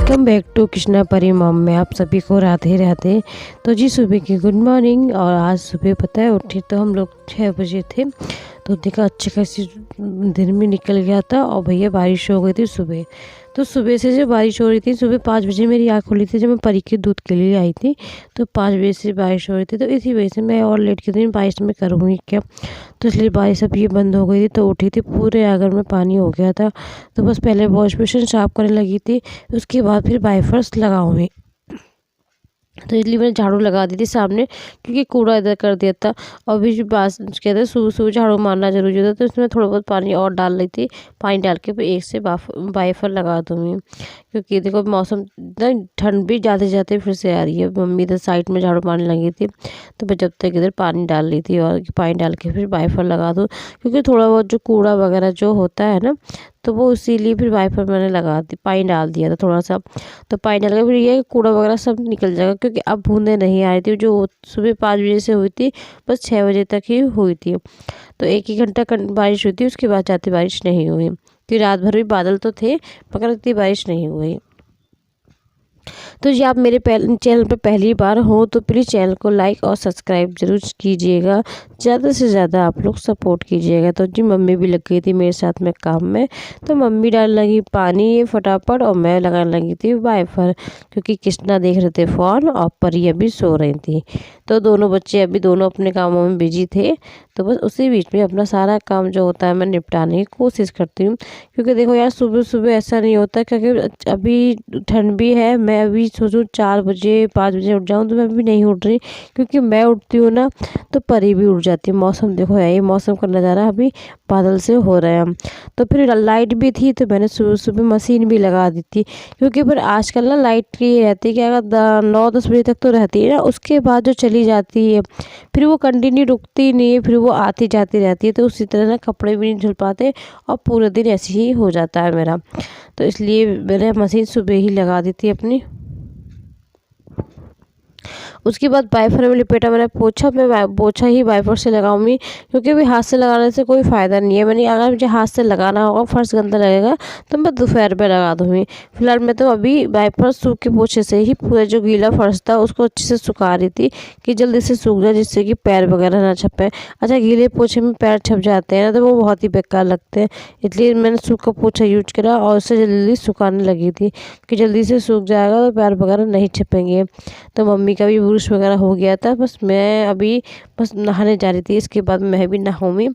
Welcome back to Krishna परी mom में आप सभी को राधे राधे। तो जी सुबह की गुड मॉर्निंग। और आज सुबह पता है उठी तो हम लोग 6 बजे थे, तो देखा अच्छी खासी दिन भी निकल गया था और भैया बारिश हो गई थी सुबह। तो सुबह से जो बारिश हो रही थी, सुबह 5 बजे मेरी आँख खुली थी जब मैं परी के दूध के लिए आई थी। तो 5 बजे से बारिश हो रही थी, तो इसी वजह से मैं और लेट गई थी, बारिश में करूँगी क्या। तो इसलिए बारिश अब ये बंद हो गई थी, तो उठी थी पूरे आंगन में पानी हो गया था। तो बस पहले वॉश बेसिन साफ करने लगी थी, उसके बाद फिर वाइपर्स लगाऊंगी। तो इसलिए मैंने झाड़ू लगा दी थी सामने, क्योंकि कूड़ा इधर कर दिया था। और भी बास कहते हैं सुबह सुबह झाड़ू मारना जरूरी होता है, तो इसमें थोड़ा बहुत पानी और डाल रही थी। पानी डाल के फिर एक से वाइपर लगा दूँगी, क्योंकि देखो मौसम ठंड भी जाते जाते फिर से आ रही है। मम्मी इधर साइड में झाड़ू मारने लगी थी, तो मैं जब तक इधर पानी डाल रही थी, और पानी डाल के फिर वाइपर लगा दूँ, क्योंकि थोड़ा बहुत जो कूड़ा वगैरह जो होता है ना, तो वो इसीलिए फिर वाइपर मैंने लगा दी, पानी डाल दिया था थोड़ा सा। तो पानी डाल के फिर ये कूड़ा वगैरह सब निकल जाएगा, क्योंकि अब बूंदें नहीं आ रही थी जो सुबह 5 बजे से हुई थी, बस 6 बजे तक ही हुई थी। तो 1 ही घंटा बारिश हुई थी, उसके बाद जाती बारिश नहीं हुई, क्योंकि रात भर भी बादल तो थे मगर इतनी बारिश नहीं हुई। तो जी आप मेरे चैनल पर पहली बार हो तो प्लीज़ चैनल को लाइक और सब्सक्राइब जरूर कीजिएगा, ज़्यादा से ज़्यादा आप लोग सपोर्ट कीजिएगा। तो जी मम्मी भी लग गई थी मेरे साथ में काम में, तो मम्मी डालने लगी पानी फटाफट और मैं लगाने लगी थी वाइपर, क्योंकि कृष्णा देख रहे थे फ़ोन और परी अभी सो रही थी। तो दोनों बच्चे अभी दोनों अपने कामों में बिजी थे, तो बस उसी बीच में अपना सारा काम जो होता है मैं निपटाने की कोशिश करती हूँ। क्योंकि देखो यार सुबह सुबह ऐसा नहीं होता, क्योंकि अभी ठंड भी है। मैं अभी सोचूं 4 बजे 5 बजे उठ जाऊं, तो मैं अभी नहीं उठ रही, क्योंकि मैं उठती हूँ ना तो परी भी उठ जाती है। मौसम देखो है, ये मौसम का नज़ारा अभी बादल से हो रहा है। तो फिर लाइट भी थी, तो मैंने सुबह सुबह मशीन भी लगा दी थी, क्योंकि फिर आजकल ना लाइट की रहती है कि अगर 9-10 बजे तक तो रहती है ना, उसके बाद जो चली जाती है फिर वो कंटिन्यू रुकती नहीं है, फिर वो आती जाती रहती है। तो उसी तरह ना कपड़े भी नहीं धुल पाते और पूरे दिन ऐसे ही हो जाता है मेरा। तो इसलिए मैंने मशीन सुबह ही लगा दी थी अपनी। उसके बाद वाइपर में लिपेटा मैंने पोछा, मैं पोछा ही वाइपर से लगाऊंगी, क्योंकि अभी हाथ से लगाने से कोई फ़ायदा नहीं है। मैंने अगर मुझे हाथ से लगाना होगा, फर्श गंदा लगेगा, तो मैं दोपहर में लगा दूँगी। फिलहाल मैं तो अभी वाइपर सूखे पोछे से ही पूरा जो गीला फर्श था उसको अच्छे से सुखा रही थी, कि जल्दी से सूख जाए, जिससे कि पैर वगैरह ना छपे। अच्छा गीले पोछे में पैर छप जाते हैं ना, तो वो बहुत ही बेकार लगते हैं, इसलिए मैंने सूखा पोछा यूज करा और उसे जल्दी सुखाने लगी थी, कि जल्दी से सूख जाएगा तो पैर वगैरह नहीं छपेंगे। तो मम्मी का भी ब्रश वगैरह हो गया था, बस मैं अभी बस नहाने जा रही थी, इसके बाद मैं भी नहाऊंगी।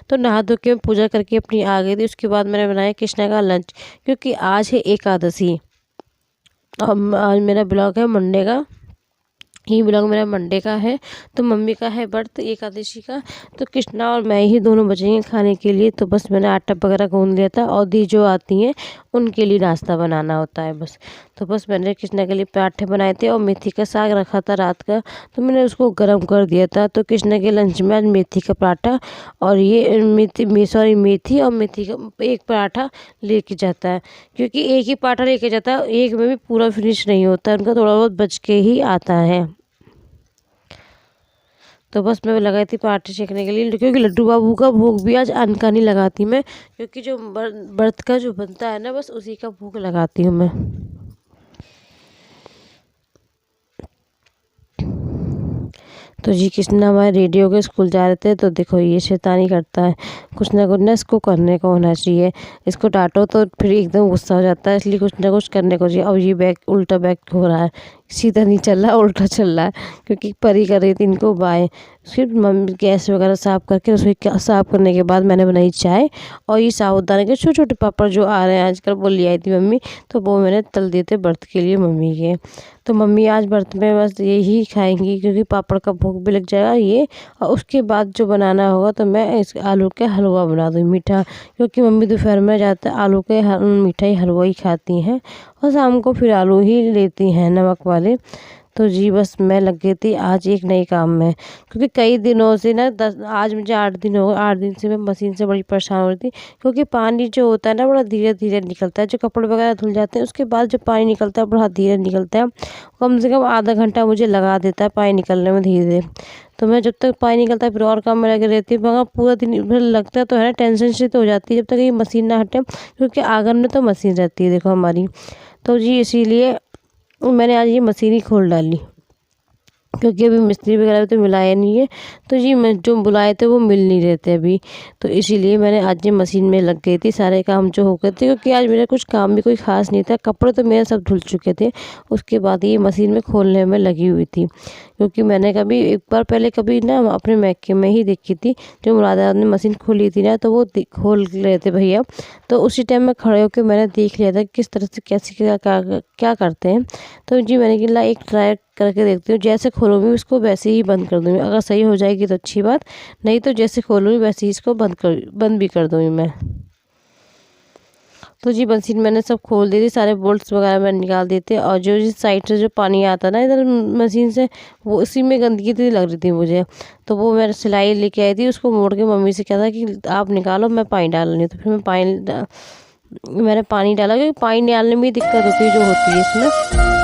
तो नहा धो के पूजा करके अपनी आ गई थी। उसके बाद मैंने बनाया कृष्णा का लंच, क्योंकि आज है एकादशी। आज मेरा ब्लॉग है मंडे का, ये ब्लॉग मेरा मंडे का है। तो मम्मी का है व्रत एकादशी का, तो कृष्णा और मैं ही दोनों बचेंगे खाने के लिए। तो बस मैंने आटा वगैरह गूंद लिया था, और दी जो आती हैं उनके लिए नाश्ता बनाना होता है बस। तो बस मैंने कृष्णा के लिए पराठे बनाए थे, और मेथी का साग रखा था रात का, तो मैंने उसको गर्म कर दिया था। तो कृष्णा के लंच में आज मेथी का पराठा और ये मेथी और मेथी का एक पराठा लेके जाता है, क्योंकि एक ही पराठा लेके जाता है, एक में भी पूरा फिनिश नहीं होता है, उनका थोड़ा बहुत बच के ही आता है। तो बस मैं लगाई थी पार्टी सेकने के लिए, क्योंकि लड्डू बाबू का भोग भी आज अन्न का नहीं लगाती मैं, क्योंकि जो व्रत का जो बनता है ना, बस उसी का भोग लगाती हूँ मैं। तो जी कृष्णा हमारे रेडी हो के स्कूल जा रहे थे, तो देखो ये शैतानी करता है, कुछ ना कुछ ना इसको करने को होना चाहिए। इसको डांटो तो फिर एकदम गुस्सा हो जाता है, इसलिए कुछ ना कुछ करने को चाहिए। अब ये बैग उल्टा बैग हो रहा है, सीधा नहीं चल रहा, उल्टा चल रहा है, क्योंकि परी कर रही थी इनको बाय। फिर मम्मी गैस वगैरह साफ़ करके, रसोई साफ़ करने के बाद मैंने बनाई चाय। और ये साबूदाने के छोटे छोटे पापड़ जो आ रहे हैं आजकल, वो ले आई थी मम्मी, तो वो मैंने तल दिए थे व्रत के लिए मम्मी के। तो मम्मी आज व्रत में बस यही खाएंगी, क्योंकि पापड़ का भोग भी लग जाएगा ये। और उसके बाद जो बनाना होगा, तो मैं इस आलू के हलवा बना दूँ मीठा, क्योंकि मम्मी दोपहर में ज़्यादातर आलू के मीठा हलवा ही खाती हैं, और शाम को फिर आलू ही लेती हैं नमक वाले। तो जी बस मैं लग गई थी आज एक नए काम में, क्योंकि कई दिनों से ना आज मुझे 8 दिन हो गए, 8 दिन से मैं मशीन से बड़ी परेशान हो रही थी, क्योंकि पानी जो होता है ना बड़ा धीरे धीरे निकलता है। जो कपड़े वगैरह धुल जाते हैं उसके बाद जो पानी निकलता है बड़ा धीरे निकलता है, कम से कम आधा घंटा मुझे लगा देता है पानी निकलने में धीरे धीरे। तो मैं जब तक पानी निकलता है फिर और काम में लगे रहती हूँ, मगर पूरा दिन भर लगता तो है ना, टेंशन से तो हो जाती है जब तक ये मशीन ना हटे, क्योंकि आंगन में तो मशीन रहती है देखो हमारी। तो जी इसीलिए मैंने आज ये मशीन ही खोल डाली, क्योंकि अभी मिस्त्री वगैरह तो मिलाया नहीं है। तो जी मैं जो बुलाए थे वो मिल नहीं रहे थे अभी, तो इसीलिए मैंने आज ये मशीन में लग गई थी। सारे काम जो हो गए थे, क्योंकि आज मेरा कुछ काम भी कोई ख़ास नहीं था, कपड़े तो मेरे सब धुल चुके थे। उसके बाद ये मशीन में खोलने में लगी हुई थी, क्योंकि मैंने कभी एक बार पहले कभी ना अपने मैके में ही देखी थी, जो मुरादाबाद ने मशीन खोली थी ना, तो वो खोल रहे थे भैया। तो उसी टाइम में खड़े होकर मैंने देख लिया था किस तरह से कैसे क्या करते हैं। तो जी मैंने कहा एक ट्राई करके देखती हूँ, जैसे खोलूँगी उसको वैसे ही बंद कर दूँगी। अगर सही हो जाएगी तो अच्छी बात, नहीं तो जैसे खोलूँगी वैसे ही इसको बंद भी कर दूँगी मैं। तो जी मशीन मैंने सब खोल दी थी, सारे बोल्ट्स वगैरह मैंने निकाल दिए थे। और जो जिस साइड से जो पानी आता ना इधर मशीन से, वो उसी में गंदगी थी लग रही थी मुझे। तो वो मैं सिलाई लेके आई थी, उसको मोड़ के मम्मी से कहा था कि आप निकालो, मैं पानी डाल रही हूँ। तो फिर मैंने पानी डाला, क्योंकि पानी डालने में दिक्कत होती है जो होती है इसमें।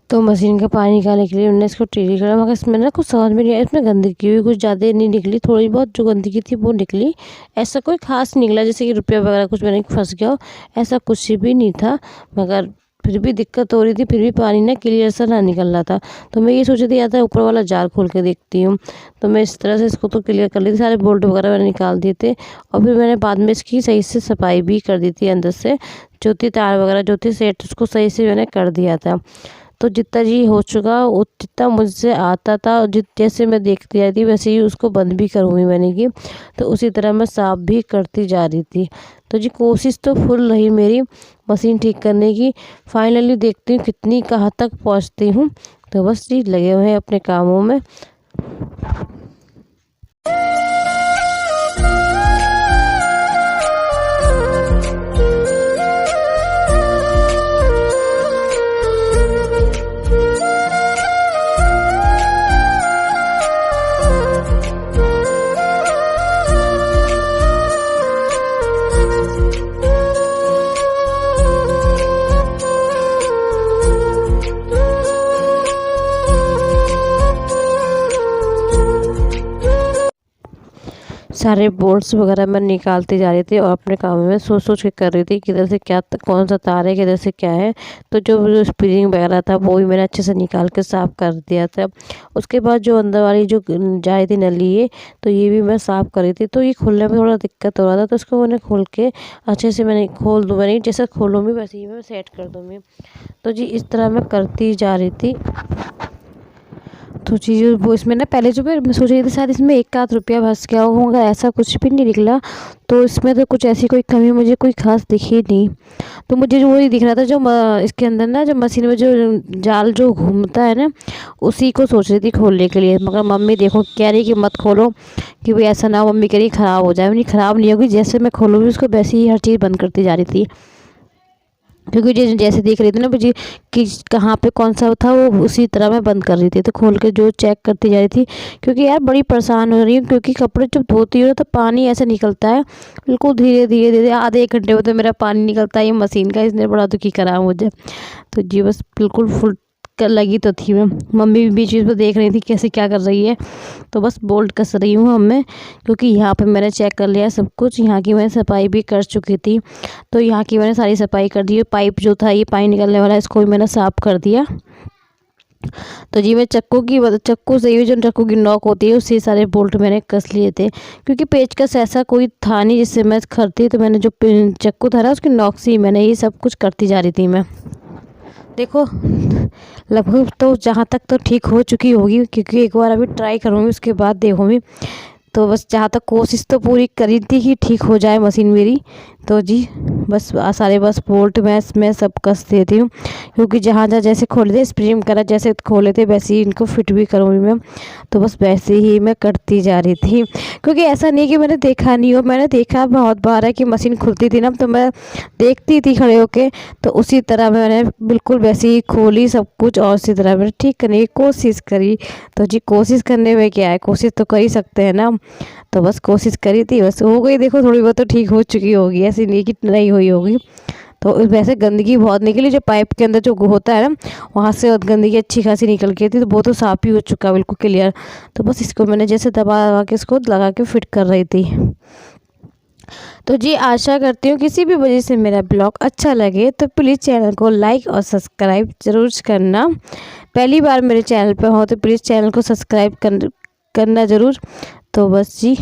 तो मशीन का पानी निकालने के लिए उन्होंने इसको ट्री करा, मगर इसमें ना कुछ समझ में नहीं आया। इसमें गंदगी भी कुछ ज़्यादा नहीं निकली, थोड़ी बहुत जो गंदगी थी वो निकली। ऐसा कोई खास नहीं निकला जैसे कि रुपया वगैरह कुछ मैंने फंस गया हो, ऐसा कुछ भी नहीं था। मगर फिर भी दिक्कत हो रही थी, फिर भी पानी ना क्लियर सा ना निकल रहा था। तो मैं ये सोच रही थी या तो ऊपर वाला जार खोल के देखती हूँ। तो मैं इस तरह से इसको तो क्लियर कर ली थी, सारे बोल्ट वगैरह मैंने निकाल दिए थे। और फिर मैंने बाद में इसकी सही से सफाई भी कर दी थी, अंदर से जो थी तार वगैरह जो थी सेट, उसको सही से मैंने कर दिया था। तो जितना जी हो चुका जितना मुझसे आता था, जैसे मैं देखती रहती थी वैसे ही उसको बंद भी करूँगी मैंने की। तो उसी तरह मैं साफ़ भी करती जा रही थी। तो जी कोशिश तो फुल रही मेरी मशीन ठीक करने की। फाइनली देखती हूँ कितनी कहाँ तक पहुँचती हूँ। तो बस जी लगे हुए हैं अपने कामों में। सारे बोल्ट्स वगैरह मैं निकालती जा रही थी और अपने काम में सोच के कर रही थी किधर से क्या कौन सा तार है, किधर से क्या है। तो जो स्प्रिंग वगैरह था वो भी मैंने अच्छे से निकाल के साफ़ कर दिया था। उसके बाद जो अंदर वाली जो जा रही थी नली है, तो ये भी मैं साफ़ कर रही थी। तो ये खोलने में थोड़ा दिक्कत हो रहा था, तो उसको मैंने खोल के अच्छे से मैंने खोल दूँ, मैंने जैसे खोलूँगी वैसे ही मैं सेट कर दूँगी। तो जी इस तरह मैं करती जा रही थी। तो चीज़ वो इसमें ना पहले जो मैं सोच रही थी शायद इसमें एक आध रुपया फंस गया होगा, ऐसा कुछ भी नहीं निकला। तो इसमें तो कुछ ऐसी कोई कमी मुझे कोई खास दिखी नहीं। तो मुझे जो वही दिख रहा था जो इसके अंदर ना जो मशीन में जो जाल जो घूमता है ना, उसी को सोच रही थी खोलने के लिए। मगर मम्मी देखो कह रही कि मत खोलो, कि भाई ऐसा ना हो, मम्मी कह रही ख़राब हो जाए। नहीं ख़राब नहीं होगी, जैसे मैं खोलूँगी उसको वैसे ही हर चीज़ बंद करती जा रही थी। क्योंकि जैसे देख रही थी ना मुझे कि कहाँ पे कौन सा था, वो उसी तरह मैं बंद कर रही थी। तो खोल के जो चेक करती जा रही थी, क्योंकि यार बड़ी परेशान हो रही हूँ। क्योंकि कपड़े जब धोती हो तो पानी ऐसे निकलता है बिल्कुल धीरे धीरे धीरे, आधे एक घंटे में तो मेरा पानी निकलता है। ये मशीन का इसने बड़ा दुखी करा मुझे। तो जी बस बिल्कुल फुल लगी तो थी मैं। मम्मी भी बीच बीच में देख रही थी कैसे क्या कर रही है। तो बस बोल्ट कस रही हूँ मैं, क्योंकि यहाँ पे मैंने चेक कर लिया सब कुछ। यहाँ की मैंने सफाई भी कर चुकी थी, तो यहाँ की मैंने सारी सफाई कर दी। पाइप जो था ये पानी निकलने वाला, इसको भी मैंने साफ़ कर दिया। तो जी मैं चक्कू से ही जो चक्कू की नॉक होती है उससे सारे बोल्ट मैंने कस लिए थे, क्योंकि पेचकस ऐसा कोई था नहीं जिससे मैं करती। तो मैंने जो चक्कू था ना उसकी नॉक से ही मैंने ये सब कुछ करती जा रही थी मैं। देखो लगभग तो जहाँ तक तो ठीक हो चुकी होगी, क्योंकि एक बार अभी ट्राई करूँगी उसके बाद देखूँगी। तो बस जहाँ तक कोशिश तो पूरी करी थी कि ठीक हो जाए मशीन मेरी। तो जी बस सारे बस बोल्ट मैं सब कस देती हूँ, क्योंकि जहाँ जहाँ जैसे खोले थे स्प्रिंग करा जैसे खोले थे वैसे ही इनको फिट भी करूँगी मैं। तो बस वैसे ही मैं करती जा रही थी, क्योंकि ऐसा नहीं कि मैंने देखा नहीं हो, मैंने देखा बहुत बार है कि मशीन खुलती थी ना, तो मैं देखती थी खड़े होके, तो उसी तरह मैंने बिल्कुल वैसे ही खोली सब कुछ और उसी तरह मैंने ठीक करने की कोशिश करी। तो जी कोशिश करने में क्या है, कोशिश तो कर ही सकते हैं ना। तो बस कोशिश करी थी, बस हो गई, देखो थोड़ी बहुत तो ठीक हो चुकी होगी, ऐसी नहीं कि नहीं हुई होगी। तो वैसे गंदगी बहुत निकली, जो पाइप के अंदर जो होता है ना वहाँ से गंदगी अच्छी खासी निकल गई थी, तो वो तो साफ़ ही हो चुका बिल्कुल क्लियर। तो बस इसको मैंने जैसे दबा दबा के इसको लगा के फिट कर रही थी। तो जी आशा करती हूँ किसी भी वजह से मेरा ब्लॉग अच्छा लगे तो प्लीज़ चैनल को लाइक और सब्सक्राइब ज़रूर करना। पहली बार मेरे चैनल पे हो तो प्लीज़ चैनल को सब्सक्राइब करना ज़रूर। तो बस जी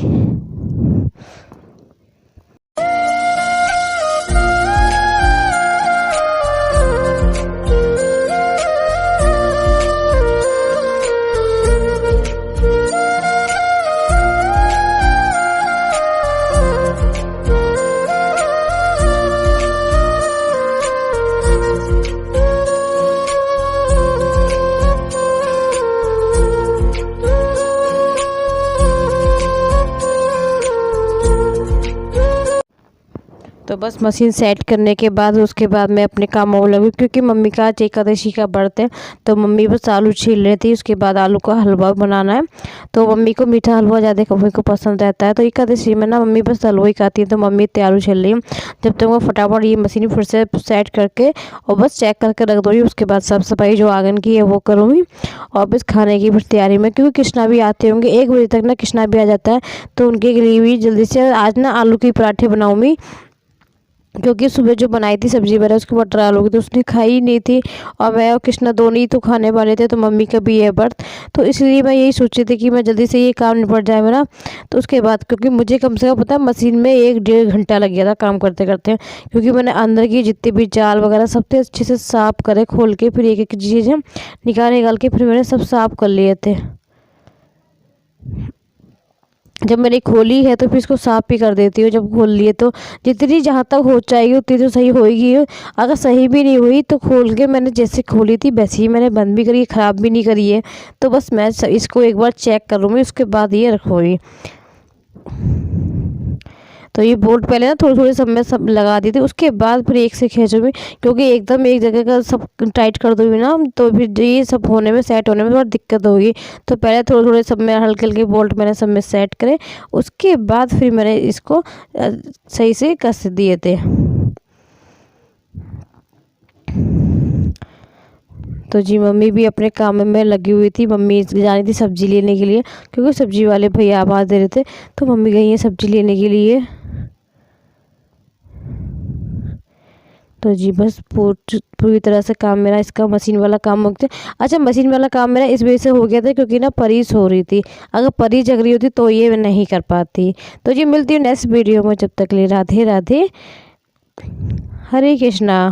तो बस मशीन सेट करने के बाद उसके बाद मैं अपने कामों में लगी, क्योंकि मम्मी का आज एकादशी का व्रत है। तो मम्मी बस आलू छील रही थी, उसके बाद आलू का हलवा बनाना है। तो मम्मी को मीठा हलवा ज़्यादा मम्मी को पसंद रहता है, तो एकादशी में ना मम्मी बस हलवा ही खाती है। तो मम्मी इतने आलू छील रही है, जब तक वो फटाफट ये मशीन फिर से सेट करके और बस चेक करके रख दूँगी। उसके बाद साफ़ सफाई जो आंगन की है वो करूँगी, और बस खाने की फिर तैयारी में, क्योंकि कृष्णा भी आते होंगे 1 बजे तक ना, कृष्णा भी आ जाता है। तो उनके लिए भी जल्दी से आज ना आलू के पराठे बनाऊँगी, क्योंकि सुबह जो बनाई थी सब्जी वगैरह उसकी मटर आलू की तो उसने खाई नहीं थी, और मैं और कृष्णा दोनों ही तो खाने वाले थे। तो मम्मी का भी है व्रत, तो इसलिए मैं यही सोची थी कि मैं जल्दी से ये काम निपट जाए मेरा। तो उसके बाद क्योंकि मुझे कम से कम पता है मशीन में 1-1.5 घंटा लग गया था काम करते करते, क्योंकि मैंने अंदर की जितनी भी जाल वगैरह सब थे अच्छे से साफ़ करे खोल के, फिर एक एक चीज़ें निकाल के फिर मैंने सब साफ़ कर लिए थे। जब मैंने खोली है तो फिर इसको साफ़ भी कर देती हूँ। जब खोल लिए तो जितनी जहाँ तक हो जाएगी उतनी तो सही होएगी। अगर सही भी नहीं हुई तो खोल के मैंने जैसे खोली थी वैसे ही मैंने बंद भी करी, ख़राब भी नहीं करी है। तो बस मैं इसको एक बार चेक करूँगी, उसके बाद ये रखूँगी। तो ये बोल्ट पहले ना थोड़े थोड़े सब लगा दी थी, उसके बाद फिर एक से खींचूँगी, क्योंकि एकदम एक जगह का सब टाइट कर दूँगी ना तो फिर ये सब होने में सेट होने में थोड़ा दिक्कत होगी। तो पहले थोड़े थोड़े सब में हल्के हल्के बोल्ट मैंने सब में सेट करे, उसके बाद फिर मैंने इसको सही से कस दिए थे। तो जी मम्मी भी अपने काम में लगी हुई थी। मम्मी जानी थी सब्जी लेने के लिए, क्योंकि सब्जी वाले भैया आवाज़ दे रहे थे, तो मम्मी गई है सब्जी लेने के लिए। तो जी बस पूरी तरह से काम मेरा इसका मशीन वाला काम हो गया। अच्छा मशीन वाला काम मेरा इस वजह से हो गया था क्योंकि ना परीस हो रही थी, अगर परीस जग रही होती तो ये मैं नहीं कर पाती। तो जी मिलती हूँ नेक्स्ट वीडियो में, जब तक ले राधे राधे, हरे कृष्णा।